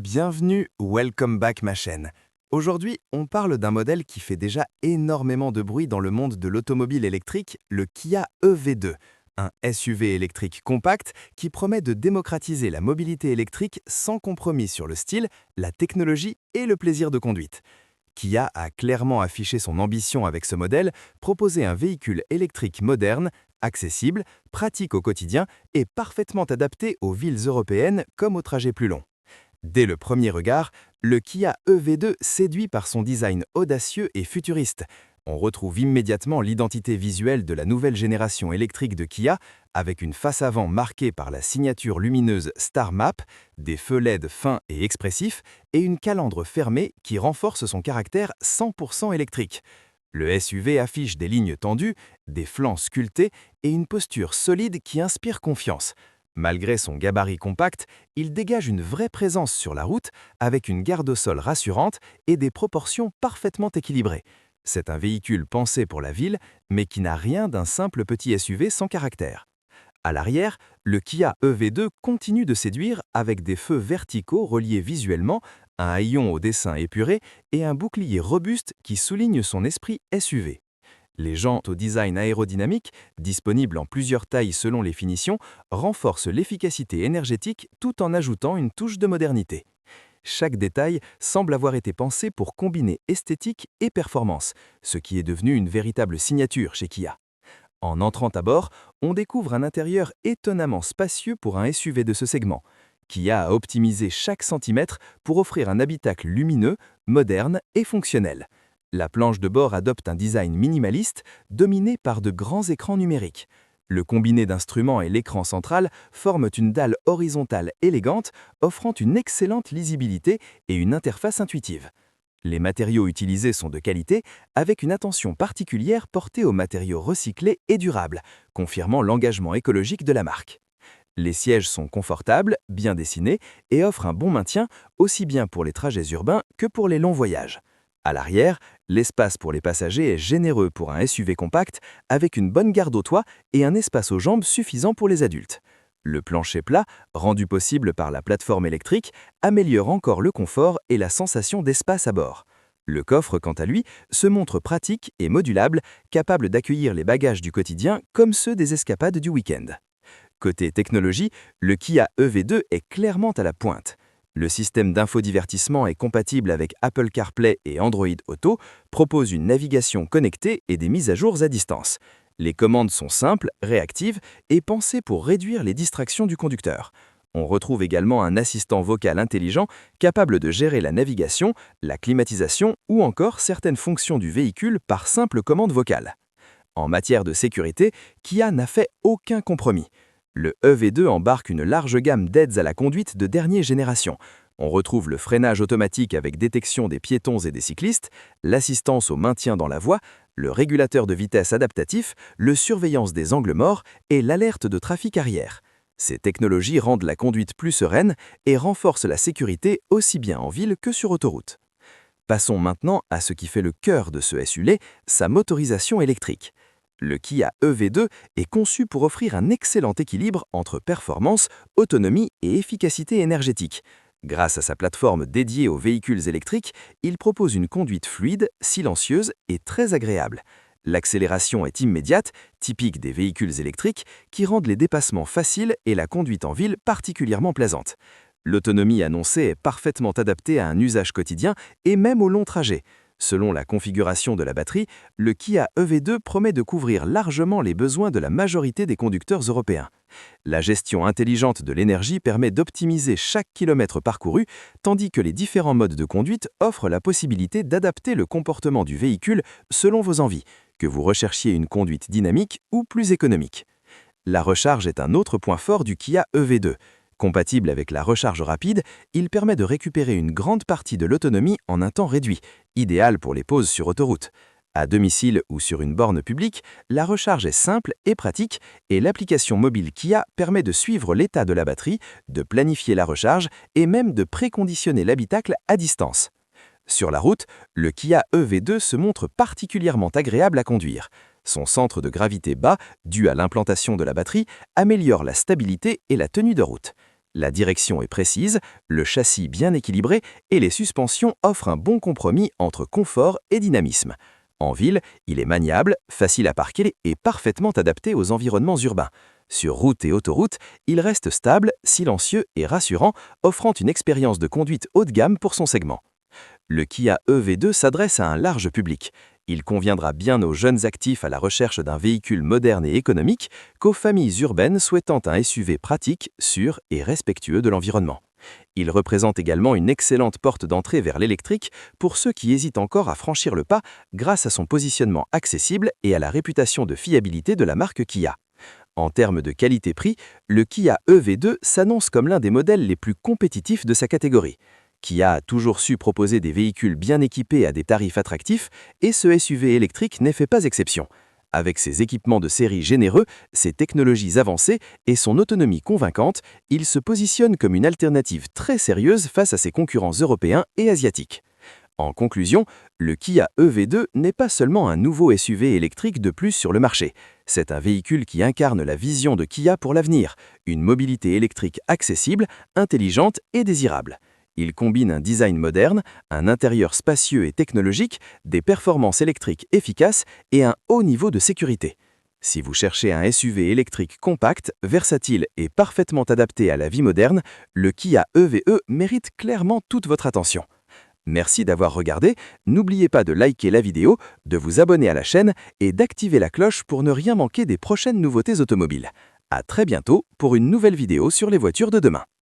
Bienvenue, welcome back ma chaîne. Aujourd'hui, on parle d'un modèle qui fait déjà énormément de bruit dans le monde de l'automobile électrique, le Kia EV2, un SUV électrique compact qui promet de démocratiser la mobilité électrique sans compromis sur le style, la technologie et le plaisir de conduite. Kia a clairement affiché son ambition avec ce modèle, proposer un véhicule électrique moderne, accessible, pratique au quotidien et parfaitement adapté aux villes européennes comme aux trajets plus longs. Dès le premier regard, le Kia EV2 séduit par son design audacieux et futuriste. On retrouve immédiatement l'identité visuelle de la nouvelle génération électrique de Kia, avec une face avant marquée par la signature lumineuse Star Map, des feux LED fins et expressifs, et une calandre fermée qui renforce son caractère 100% électrique. Le SUV affiche des lignes tendues, des flancs sculptés et une posture solide qui inspire confiance. Malgré son gabarit compact, il dégage une vraie présence sur la route avec une garde au sol rassurante et des proportions parfaitement équilibrées. C'est un véhicule pensé pour la ville, mais qui n'a rien d'un simple petit SUV sans caractère. À l'arrière, le Kia EV2 continue de séduire avec des feux verticaux reliés visuellement, un haillon au dessin épuré et un bouclier robuste qui souligne son esprit SUV. Les jantes au design aérodynamique, disponibles en plusieurs tailles selon les finitions, renforcent l'efficacité énergétique tout en ajoutant une touche de modernité. Chaque détail semble avoir été pensé pour combiner esthétique et performance, ce qui est devenu une véritable signature chez Kia. En entrant à bord, on découvre un intérieur étonnamment spacieux pour un SUV de ce segment. Kia a optimisé chaque centimètre pour offrir un habitacle lumineux, moderne et fonctionnel. La planche de bord adopte un design minimaliste, dominé par de grands écrans numériques. Le combiné d'instruments et l'écran central forment une dalle horizontale élégante, offrant une excellente lisibilité et une interface intuitive. Les matériaux utilisés sont de qualité, avec une attention particulière portée aux matériaux recyclés et durables, confirmant l'engagement écologique de la marque. Les sièges sont confortables, bien dessinés et offrent un bon maintien, aussi bien pour les trajets urbains que pour les longs voyages. À l'arrière, l'espace pour les passagers est généreux pour un SUV compact, avec une bonne garde au toit et un espace aux jambes suffisant pour les adultes. Le plancher plat, rendu possible par la plateforme électrique, améliore encore le confort et la sensation d'espace à bord. Le coffre, quant à lui, se montre pratique et modulable, capable d'accueillir les bagages du quotidien comme ceux des escapades du week-end. Côté technologie, le Kia EV2 est clairement à la pointe. Le système d'infodivertissement est compatible avec Apple CarPlay et Android Auto, propose une navigation connectée et des mises à jour à distance. Les commandes sont simples, réactives et pensées pour réduire les distractions du conducteur. On retrouve également un assistant vocal intelligent capable de gérer la navigation, la climatisation ou encore certaines fonctions du véhicule par simple commande vocale. En matière de sécurité, Kia n'a fait aucun compromis. Le EV2 embarque une large gamme d'aides à la conduite de dernière génération. On retrouve le freinage automatique avec détection des piétons et des cyclistes, l'assistance au maintien dans la voie, le régulateur de vitesse adaptatif, le surveillance des angles morts et l'alerte de trafic arrière. Ces technologies rendent la conduite plus sereine et renforcent la sécurité aussi bien en ville que sur autoroute. Passons maintenant à ce qui fait le cœur de ce SUV, sa motorisation électrique. Le Kia EV2 est conçu pour offrir un excellent équilibre entre performance, autonomie et efficacité énergétique. Grâce à sa plateforme dédiée aux véhicules électriques, il propose une conduite fluide, silencieuse et très agréable. L'accélération est immédiate, typique des véhicules électriques, qui rendent les dépassements faciles et la conduite en ville particulièrement plaisante. L'autonomie annoncée est parfaitement adaptée à un usage quotidien et même au long trajet. Selon la configuration de la batterie, le Kia EV2 promet de couvrir largement les besoins de la majorité des conducteurs européens. La gestion intelligente de l'énergie permet d'optimiser chaque kilomètre parcouru, tandis que les différents modes de conduite offrent la possibilité d'adapter le comportement du véhicule selon vos envies, que vous recherchiez une conduite dynamique ou plus économique. La recharge est un autre point fort du Kia EV2. Compatible avec la recharge rapide, il permet de récupérer une grande partie de l'autonomie en un temps réduit, idéal pour les pauses sur autoroute. À domicile ou sur une borne publique, la recharge est simple et pratique et l'application mobile Kia permet de suivre l'état de la batterie, de planifier la recharge et même de préconditionner l'habitacle à distance. Sur la route, le Kia EV2 se montre particulièrement agréable à conduire. Son centre de gravité bas, dû à l'implantation de la batterie, améliore la stabilité et la tenue de route. La direction est précise, le châssis bien équilibré et les suspensions offrent un bon compromis entre confort et dynamisme. En ville, il est maniable, facile à parquer et parfaitement adapté aux environnements urbains. Sur route et autoroute, il reste stable, silencieux et rassurant, offrant une expérience de conduite haut de gamme pour son segment. Le Kia EV2 s'adresse à un large public. Il conviendra bien aux jeunes actifs à la recherche d'un véhicule moderne et économique qu'aux familles urbaines souhaitant un SUV pratique, sûr et respectueux de l'environnement. Il représente également une excellente porte d'entrée vers l'électrique pour ceux qui hésitent encore à franchir le pas grâce à son positionnement accessible et à la réputation de fiabilité de la marque Kia. En termes de qualité-prix, le Kia EV2 s'annonce comme l'un des modèles les plus compétitifs de sa catégorie. Kia a toujours su proposer des véhicules bien équipés à des tarifs attractifs et ce SUV électrique n'est fait pas exception. Avec ses équipements de série généreux, ses technologies avancées et son autonomie convaincante, il se positionne comme une alternative très sérieuse face à ses concurrents européens et asiatiques. En conclusion, le Kia EV2 n'est pas seulement un nouveau SUV électrique de plus sur le marché. C'est un véhicule qui incarne la vision de Kia pour l'avenir, une mobilité électrique accessible, intelligente et désirable. Il combine un design moderne, un intérieur spacieux et technologique, des performances électriques efficaces et un haut niveau de sécurité. Si vous cherchez un SUV électrique compact, versatile et parfaitement adapté à la vie moderne, le Kia EVE mérite clairement toute votre attention. Merci d'avoir regardé, n'oubliez pas de liker la vidéo, de vous abonner à la chaîne et d'activer la cloche pour ne rien manquer des prochaines nouveautés automobiles. À très bientôt pour une nouvelle vidéo sur les voitures de demain.